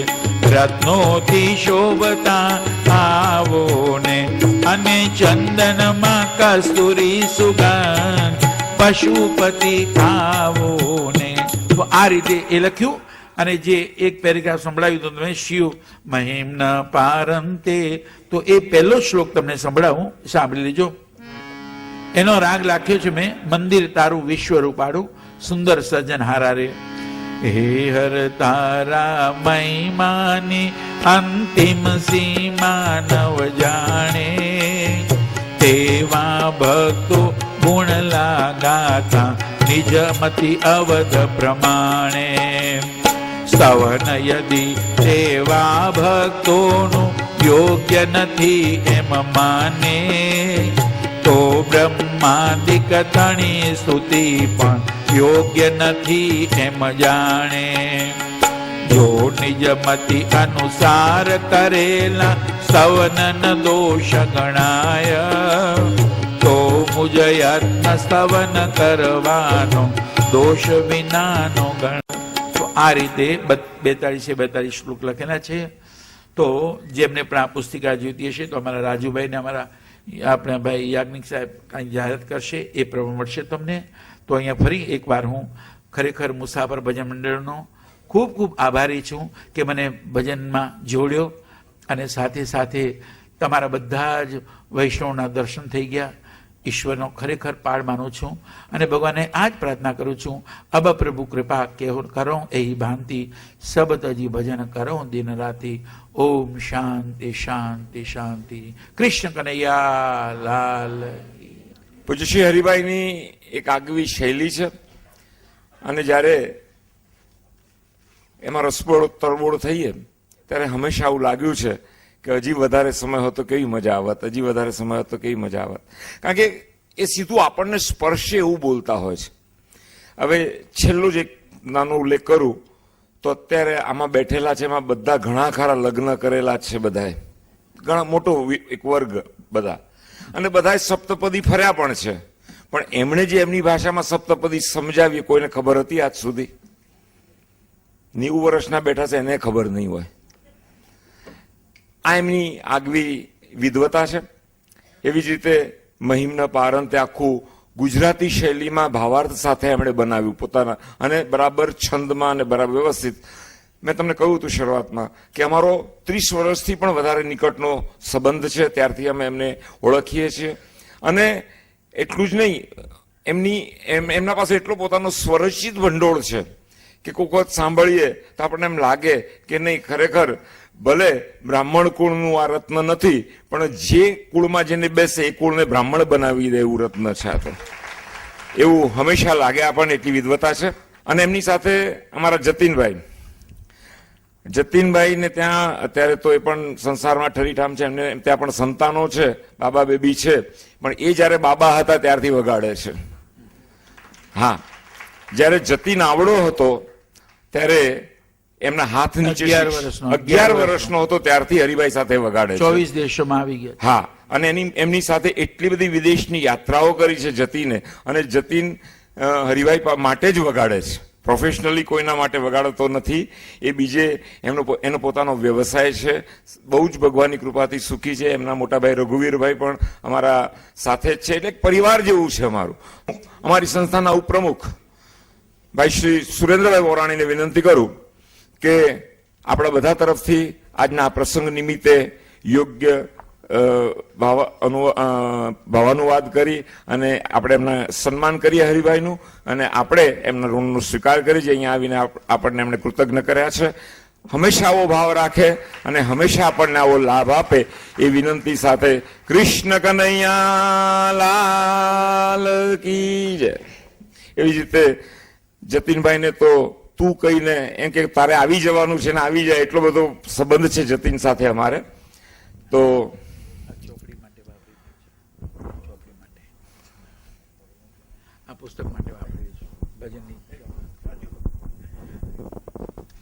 રત્નોથી શોભતા આવો ને, અને ચંદનમાં કસ્તુરી સુગંધ પશુપતિ આવો ને. તો આ રીતે એ લખ્યું. અને જે એક પેરેગ્રાફ સંભળાવ્યું હતું તમે, શિવ મહિમ્ન પારંતે, તો એ પહેલો શ્લોક તમને સંભળાવું, સાંભળી લેજો. એનો રાગ લાખ્યો છે મેં, મંદિર તારું વિશ્વ રૂપાળું સુંદર સજ્જન હારા રે. હે હર તારા મહિમાની અંતિમ સીમા નવ જાણે, તેવા ભક્તો ગુણ લાગાતા નિજમતિ અવધ પ્રમાણે. સ્તવન યદી તેવા ભક્તોનું યોગ્ય નથી એમ માને, તો બ્રહ્માદિક તણી સ્તુતિ પણ યોગ્ય નથી એમ જાણે. જો નિજમતિ અનુસાર કરેલા સ્તવન દોષ ગણાય, તો મુજ યત્ન સ્તવન કરવાનો દોષ વિનાનો ગણ. તો આ રીતે 42 શ્લોક લખેલા છે. તો જેમને પણ આ પુસ્તિકા જોઈતી હશે તો અમારા રાજુભાઈને, અમારા આપણા ભાઈ યાજ્ઞિક સાહેબ કાંઈ જાહેરાત કરશે, એ પ્રમાણે મળશે તમને. તો અહીંયા ફરી એકવાર હું ખરેખર મુસાફર ભજન મંડળનો ખૂબ ખૂબ આભારી છું કે મને ભજનમાં જોડ્યો. અને સાથે સાથે તમારા બધા જ વૈષ્ણવના દર્શન થઈ ગયા. ઈશ્વરનો ખરેખર પાળ માનું છું અને ભગવાને આ જ પ્રાર્થના કરું છું, અબ પ્રભુ કૃપા કેહો કરો એહી ભાંતિ, સબ તજી ભજન કરો દિન રાતી. ઓમ શાંતિ શાંતિ શાંતિ. કૃષ્ણ કનૈયા લાલ. પૂજ્ય શ્રી હરિભાઈની એક આગવી શૈલી છે, અને જ્યારે એમાં રસબોળ તરબોળ થઈએ ત્યારે હંમેશા આવું લાગ્યું છે કે હજી વધારે સમય હતો કેવી મજા આવત, હજી વધારે સમય હતો કેવી મજા આવત. કારણ કે એ સીધું આપણને સ્પર્શે એવું બોલતા હોય છે. હવે છેલ્લું જ એક નાનો ઉલ્લેખ કરું તો અત્યારે આમાં બેઠેલા છે એમાં બધા ઘણા ખરા લગ્ન કરેલા છે, બધાએ ઘણા મોટો એક વર્ગ બધા, અને બધાએ સપ્તપદી ફર્યા પણ છે. પણ એમણે જે એમની ભાષામાં સપ્તપદી સમજાવી કોઈને ખબર હતી આજ સુધી? 90 વર્ષના બેઠા છે એને ખબર નહીં હોય. આ એમની આગવી વિદ્વતા છે. એવી જ રીતે મહિમ્ન પારંતે આખું ગુજરાતી શૈલીમાં ભાવાર્થ સાથે એમણે બનાવ્યું પોતાના, અને બરાબર છંદમાં અને બરાબર વ્યવસ્થિત. મેં તમને કહ્યું હતું શરૂઆતમાં કે અમારો 30 વર્ષથી પણ વધારે નિકટનો સંબંધ છે, ત્યારથી અમે એમને ઓળખીએ છીએ. અને એટલું જ નહીં, એમના પાસે એટલો પોતાનો સ્વરચિત ભંડોળ છે કે કોઈક વખત સાંભળીએ તો આપણને એમ લાગે કે નહીં, ખરેખર ભલે બ્રાહ્મણ કુળનું આ રત્ન નથી, પણ જે કુળમાં જેને બેસે એ કુળને બ્રાહ્મણ બનાવી દે એવું રત્ન છે આ તો. એવું હંમેશા લાગે આપણને, એટલી વિદ્વતા છે. અને એમની સાથે અમારા જતીનભાઈને ત્યાં અત્યારે તો એ પણ સંસારમાં ઠરીઠામ છે, એમને ત્યાં પણ સંતાનો છે, બાબા બેબી છે, પણ એ જ્યારે બાબા હતા ત્યારથી વગાડે છે. હા, જ્યારે જતીન આવડો હતો ત્યારે એમના હાથ નીચે 11 વર્ષનો હતો ત્યારથી હરિભાઈ સાથે વગાડે છે. 24 દેશોમાં આવી ગયા. હા, અને એમની સાથે એટલી બધી વિદેશની યાત્રાઓ કરી છે જતીને. અને જતીન હરિભાઈ માટે જ વગાડે છે, પ્રોફેશનલી કોઈના માટે વગાડતો નથી. એ બીજે એનો પોતાનો વ્યવસાય છે, બહુ જ ભગવાનની કૃપાથી સુખી છે. એમના મોટાભાઈ રઘુવીરભાઈ પણ અમારા સાથે જ છે, એટલે પરિવાર જેવું છે અમારું. અમારી સંસ્થાના ઉપપ્રમુખ ભાઈ શ્રી સુરેન્દ્રભાઈ વોરાણીને વિનંતી કરું કે આપણા બધા તરફથી આજના આ પ્રસંગ નિમિત્તે યોગ્ય ભાવાનુવાદ કરી અને આપણે એમના સન્માન કરીએ હરિભાઈનું, અને આપણે એમના ઋણનો સ્વીકાર કરી જે અહીંયા આવીને આપણને એમણે કૃતજ્ઞ કર્યા છે. હંમેશા આવો ભાવ રાખે અને હંમેશા આપણને આવો લાભ આપે એ વિનંતી સાથે કૃષ્ણ કનૈયા લાલ કી જય. એવી જ રીતે જતીનભાઈને તો તું કહીને એમ કે તારે આવી જવાનું છે ને આવી જાય, એટલો બધો સંબંધ છે જતીન સાથે અમારે. તો પુસ્તક માટે વાપરીએ છીએ, ભજનની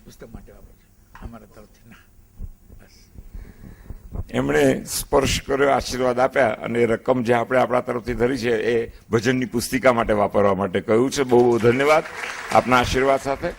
પુસ્તક માટે વાપરીએ છીએ અમારા તરફથી. ના, બસ એમણે સ્પર્શ કર્યો, આશીર્વાદ આપ્યા, અને રકમ જે આપણે આપણા તરફથી ધરી છે એ ભજનની પુસ્તિકા માટે વાપરવા માટે કહ્યું છે. બહુ ધન્યવાદ આપના આશીર્વાદ સાથે.